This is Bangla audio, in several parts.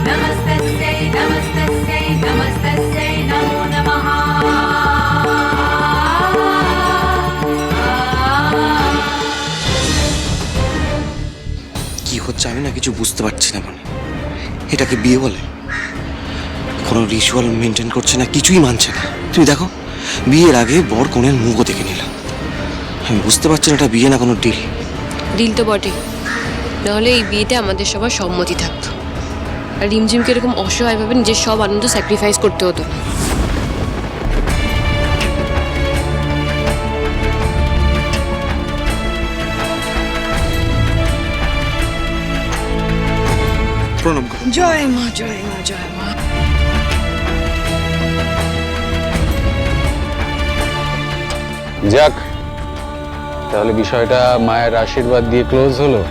नमस्तस्यै नमस्तस्यै नमस्तस्यै नमो नमः। কি হচ্ছে আমি না কিছু বুঝতে পারছি না। মানে এটাকে বিয়ে বলে? কোনো রিচুয়াল মেনটেন করছে না, কিছুই মানছে না। তুমি দেখো, বিয়ের আগে বর কনের মুখও দেখে নিলাম। আমি বুঝতে পারছি না এটা বিয়ে না কোনো ডিল। ডিল তো বটে, নাহলে এই বিয়েতে আমাদের সবার সম্মতি থাকতো। আর রিমঝিমকে এরকম অসহায়ভাবে নিজের সব আনন্দ স্যাক্রিফাইস করতে হতো না। প্রণাম করো। জয় মা, জয় মা, জয় মা। যাক, তাহলে বিষয়টা মায়ের আশীর্বাদ দিয়ে ক্লোজ হলো।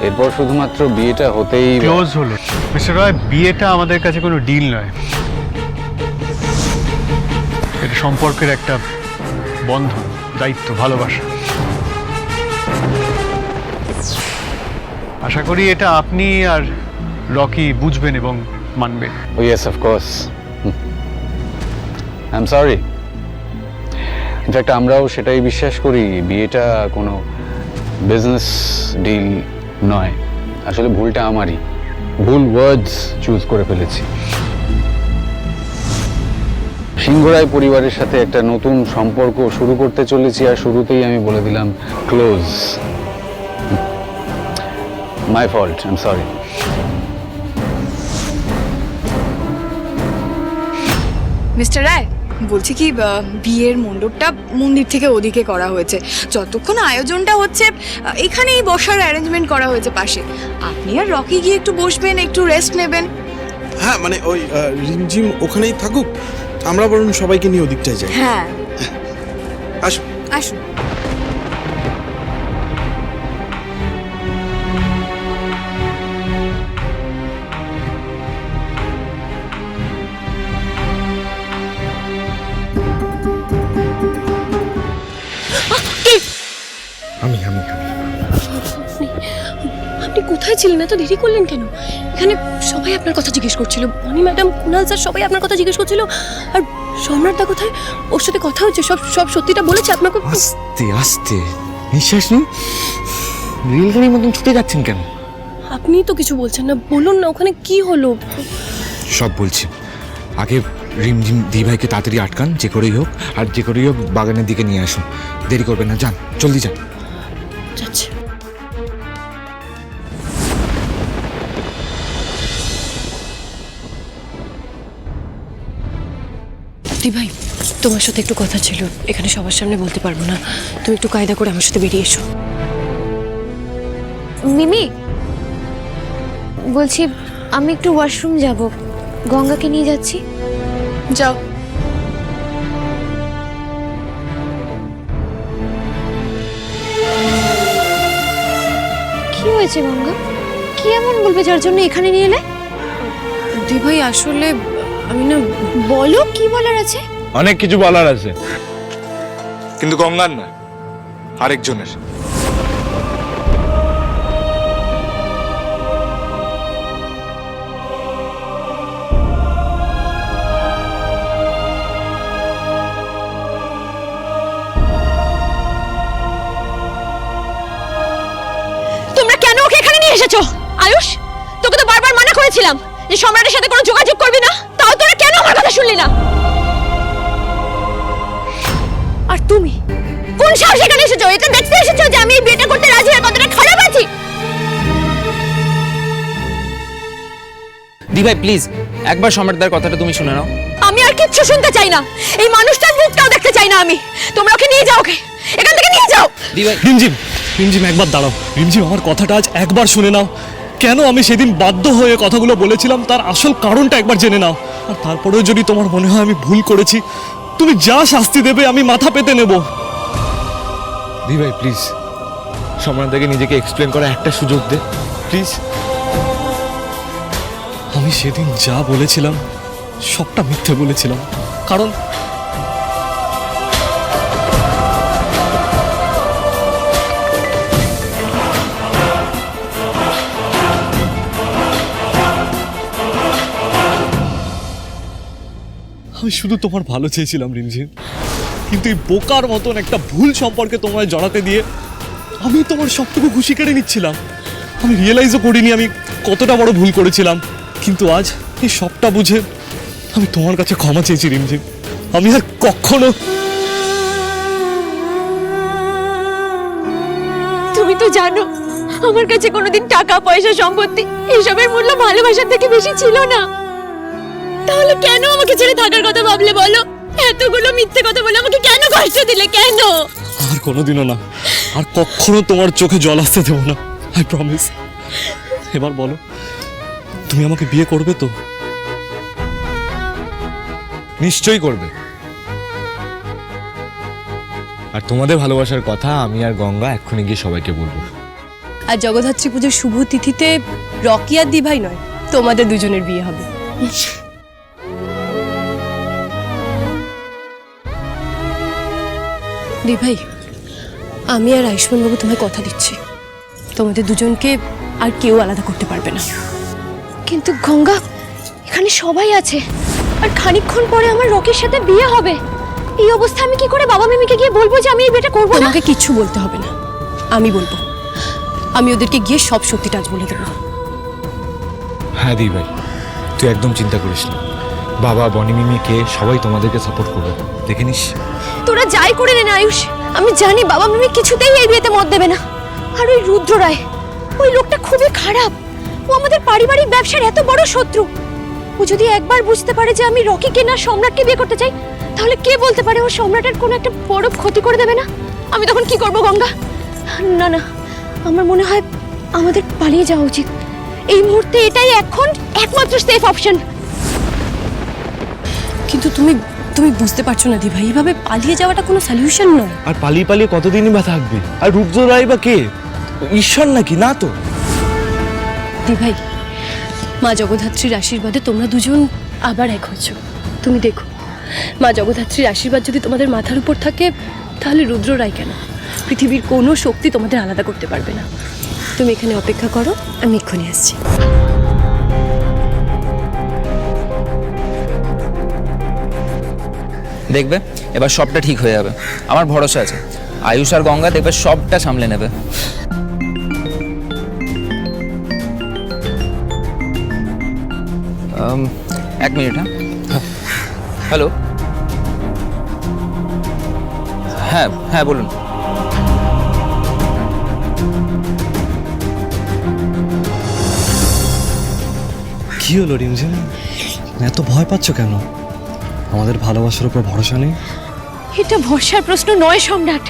এরপর শুধুমাত্র বিয়েটা হতেই ক্লোজ হলো। মিস্টার রয়, বিয়েটা আমাদের কাছে কোনো ডিল নয়, এটা সম্পর্কের একটা বন্ধন, দায়িত্ব, ভালোবাসা। আশা করি এটা আপনি আর রকি বুঝবেন এবং মানবেন। Oh yes, of course. I am sorry. In fact আমরাও সেটাই বিশ্বাস করি, বিয়েটা কোনো বিজনেস ডিল নয়। আসলে ভুলটা আমারই, ভুল ওয়ার্ডস চুজ করে ফেলেছি। সিংহরায় পরিবারের সাথে একটা নতুন সম্পর্ক শুরু করতে চলেছি, আর শুরুতেই আমি বলে দিলাম close. My fault, I am sorry. Mister Roy, বলছি কি, বিয়ের মণ্ডপটা মন্দির থেকে ওদিকে করা হয়েছে। যতক্ষণ আয়োজনটা হচ্ছে এখানেই বসার অ্যারেঞ্জমেন্ট করা হয়েছে পাশে। আপনি আর রকি গিয়ে একটু বসবেন, একটু রেস্ট নেবেন। হ্যাঁ, মানে ওই রিমঝিম ওখানেই থাকুক, আমরা বরং সবাইকে নিয়ে ওদিকটায় যাই। হ্যাঁ, আসো। আসুন। আমি আমি আপনি কোথায় ছিলেন? এত দেরি করলেন কেন? এখানে সবাই আপনার কথা জিজ্ঞেস করছিল, বনি ম্যাডাম, কুনাল স্যার, সবাই আপনার কথা জিজ্ঞেস করছিল। আর সম্রাটদা কোথায়? ওর সাথে কথা হচ্ছে, সব সব সত্যিটা বলেছে আপনাকে? আস্তে আস্তে নিঃশ্বাস নিন। রেলগাড়ির মতন ছুটে যাচ্ছেন কেন? আপনি তো কিছু বলছেন না, বলুন না ওখানে কি হলো। সব বলছি। আগে রিমঝিম দিভাইকে তাড়াতাড়ি আটকান, যে করেই হোক, আর যে করেই হোক বাগানের দিকে নিয়ে আসুন। দেরি করবেন না, যান, জলদি যান। যাচ্ছে। দিভাই, তোমার সাথে একটু কথা ছিল, এখানে সবার সামনে বলতে পারবো না। তুমি একটু কায়দা করে আমার সাথে বেরিয়ে এসো। মিমি, বলছি আমি একটু ওয়াশরুম যাব, গঙ্গাকে নিয়ে যাচ্ছি। যাও। কি হয়েছে গঙ্গা? কি এমন বলবে যার জন্য এখানে নিয়ে এলে? দিভাই, আসলে আমি না। বলো, কি বলার আছে? অনেক কিছু বলার আছে, কিন্তু গঙ্গার না, আরেকজনের। তোমরা কেন ওকে এখানে নিয়ে এসেছো? আয়ুষ, তোকে তো বারবার মানা করেছিলাম যে সম্রাটের সাথে কোনো যোগাযোগ করবি না, তাও তোরা কেন আমার কথা শুনলি না? আর তুমি কোন সাহসে এখানে এসেছো? এটা দেখতে এসেছো যে আমি এই বিয়েটা করতে রাজি হয়ে কতটা খারাপ আছি? দিভাই প্লিজ, একবার সম্রাটদার কথাটা তুমি শুনে নাও। আমি আর কিচ্ছু শুনতে চাই না, এই মানুষটার মুখটাও দেখতে চাই না আমি। তোমরা ওকে নিয়ে যাও, ওকে এখান থেকে নিয়ে যাও। দিভাই, রিমঝিম, রিমঝিম একবার দাঁড়াও। রিমঝিম, আমার কথাটা আজ একবার শুনে নাও। কেন আমি সেদিন বাধ্য হয়ে কথাগুলো বলেছিলাম তার আসল কারণটা একবার জেনে নাও। আর তারপরেও যদি তোমার মনে হয় আমি ভুল করেছি, তুমি যা শাস্তি দেবে আমি মাথা পেতে নেব। দিভাই প্লিজ, সম্রাটদাকে নিজেকে এক্সপ্লেন করার একটা সুযোগ দে প্লিজ। আমি সেদিন যা বলেছিলাম সবটা মিথ্যে বলেছিলাম, কারণ আমি শুধু তোমার ভালো চেয়েছিলাম রিমঝিম, কিন্তু এই বোকার মতন একটা ভুল সম্পর্কে তোমায় জড়াতে দিয়ে আমি তোমার সবটুকু খুশি কেড়ে নিচ্ছিলাম। আমি রিয়েলাইজও করিনি আমি কতটা বড় ভুল করেছিলাম, কিন্তু আজ এই সবটা বুঝে আমি তোমার কাছে ক্ষমা চেয়েছি রিমঝিম। আমি আর কখনো। তুমি তো জানো আমার কাছে কোনোদিন টাকা পয়সা সম্পত্তি এসবের মূল্য ভালোবাসার থেকে বেশি ছিল না। তাহলে কেন আমাকে ছেড়ে থাকার কথা ভাবলে বলো? এতগুলো মিথ্যে কথা বলে আমাকে কেন কষ্ট দিলে, কেন? আর কোনোদিনও না, আর কখনো তোমার চোখে জল আসতে দেবো না, আই প্রমিস। এবার বলো, তুমি আমাকে বিয়ে করবে তো? নিশ্চয়ই করবে। আর তোমাদের ভালোবাসার কথা আমি আর গঙ্গা এক্ষুনি গিয়ে সবাইকে বলবো। আর জগদ্ধাত্রী পুজোর শুভ তিথিতে রকি আর দিভাই নয়, তোমাদের দুজনের বিয়ে হবে। দিভাই, আমি আর আয়ুষ্মান বাবু তোমায় কথা দিচ্ছি, তোমাদের দুজনকে আর কেউ আলাদা করতে পারবে না। কিন্তু গঙ্গা, এখানে সবাই আছে, আর খানিকক্ষণ পরে আমার রকির সাথে বিয়ে হবে। এই অবস্থা আমি কি করে বাবা মিমিকে গিয়ে বলবো যে আমি এই বিয়েটা করবো না? তোমাকে কিচ্ছু বলতে হবে না, আমি বলবো। আমি ওদেরকে গিয়ে সব সত্যিটা আজ বলে দেবো। হ্যাঁ দি ভাই, তুই একদম চিন্তা করিস না। বাবা, বনি, মিমি, কে সবাই তোমাদেরকে সাপোর্ট করবে, দেখে নিস। তোরা যাই করে নে না আয়ুষ, আমি জানি বাবা মিমি কিছুতেই এই বিয়েতে মত দেবে না। আর ওই রুদ্র রায়, ওই লোকটা খুবই খারাপ। ও আমাদের পারিবারিক ব্যবসার এত বড় শত্রু। ও যদি একবার বুঝতে পারে যে আমি রকিকে না সম্রাটকে বিয়ে করতে চাই, তাহলে কে বলতে পারে ও সম্রাটের কোনো একটা বড় ক্ষতি করে দেবে না? আমি তখন কি করব গঙ্গা? না না, আমার মনে হয় আমাদের পালিয়ে যাওয়া উচিত। এই মুহূর্তে এটাই এখন একমাত্র সেফ অপশন। কিন্তু তুমি বুঝতে পারছো না দিভাই, এইভাবে পালিয়ে যাওয়াটা কোনো সলিউশন নয়। আর পালিয়ে পালিয়ে কতদিনই বা থাকবে? আর রুদ্র রায় বা কে? ঈশ্বর নাকি? না তো। দিভাই, মা জগদ্ধাত্রীর আশীর্বাদে তোমরা দুজন আবার এক হয়েছ। তুমি দেখো, মা জগদ্ধাত্রীর আশীর্বাদ যদি তোমাদের মাথার উপর থাকে, তাহলে রুদ্র রায় কেন, পৃথিবীর কোনো শক্তি তোমাদের আলাদা করতে পারবে না। তুমি এখানে অপেক্ষা করো, আমি এক্ষুনি আসছি। দেখবে এবার সবটা ঠিক হয়ে যাবে, আমার ভরসা আছে। আয়ুষ আর গঙ্গা দেখবে সবটা সামলে নেবে। এক মিনিট। হ্যাঁ, হ্যালো। হ্যাঁ হ্যাঁ বলুন। কি হলো রিমঝিম, এত ভয় পাচ্ছ কেন? আমাদের ভালোবাসার উপর ভরসা নেই? এটা ভরসার প্রশ্ন নয় সম্রাট।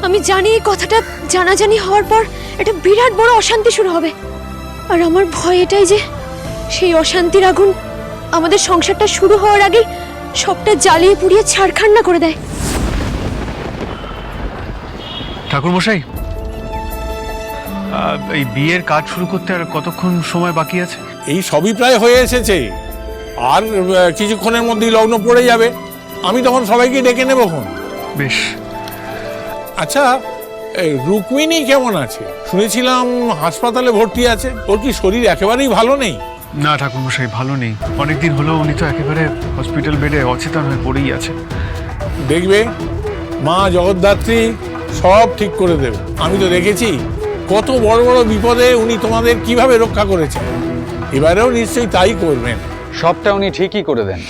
আমি জানি এই কথাটা জানাজানি হওয়ার পর একটা বিরাট বড় অশান্তি শুরু হবে। আর আমার ভয় এটাই যে সেই অশান্তির আগুন আমাদের সংসারটা শুরু হওয়ার আগেই সবটা জ্বালিয়ে পুড়িয়ে ছারখান্না করে দেয়। ঠাকুরমশাই, এই বিয়ের কাজ শুরু করতে আর কতক্ষণ সময় বাকি আছে? এই সবই প্রায় হয়ে এসেছে, আর কিছুক্ষণের মধ্যেই লগ্ন পড়ে যাবে। আমি তখন সবাইকে ডেকে নেব। বেশ। আচ্ছা, এই রুক্মিণী কেমন আছে? শুনেছিলাম হাসপাতালে ভর্তি আছে। ওর কি শরীর একেবারেই ভালো নেই? না ঠাকুরমশাই, ভালো নেই। অনেকদিন হলো উনি তো একেবারে হসপিটাল বেডে অচেতন হয়ে পড়েই আছে। দেখবে মা জগদ্ধাত্রী সব ঠিক করে দেবে। আমি তো দেখেছি কত বড় বড় বিপদে উনি তোমাদের কিভাবে রক্ষা করেছেন। এবারেও নিশ্চয়ই তাই করবেন। সবটা উনি ঠিকই করে দেন।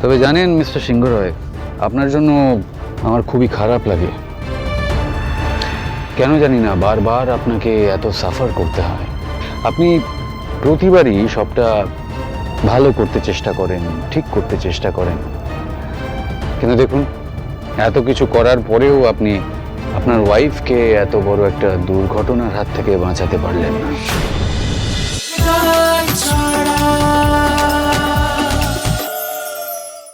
তবে জানেন মিস্টার সিংহ রয়, আপনার জন্য আমার খুবই খারাপ লাগে। কেন জানি না বারবার আপনাকে এত সাফার করতে হয়। আপনি প্রতিবারই সবটা ভালো করতে চেষ্টা করেন, ঠিক করতে চেষ্টা করেন, কিন্তু দেখুন এত কিছু করার পরেও আপনি আপনার ওয়াইফকে এত বড় একটা দুর্ঘটনার হাত থেকে বাঁচাতে পারলেন না।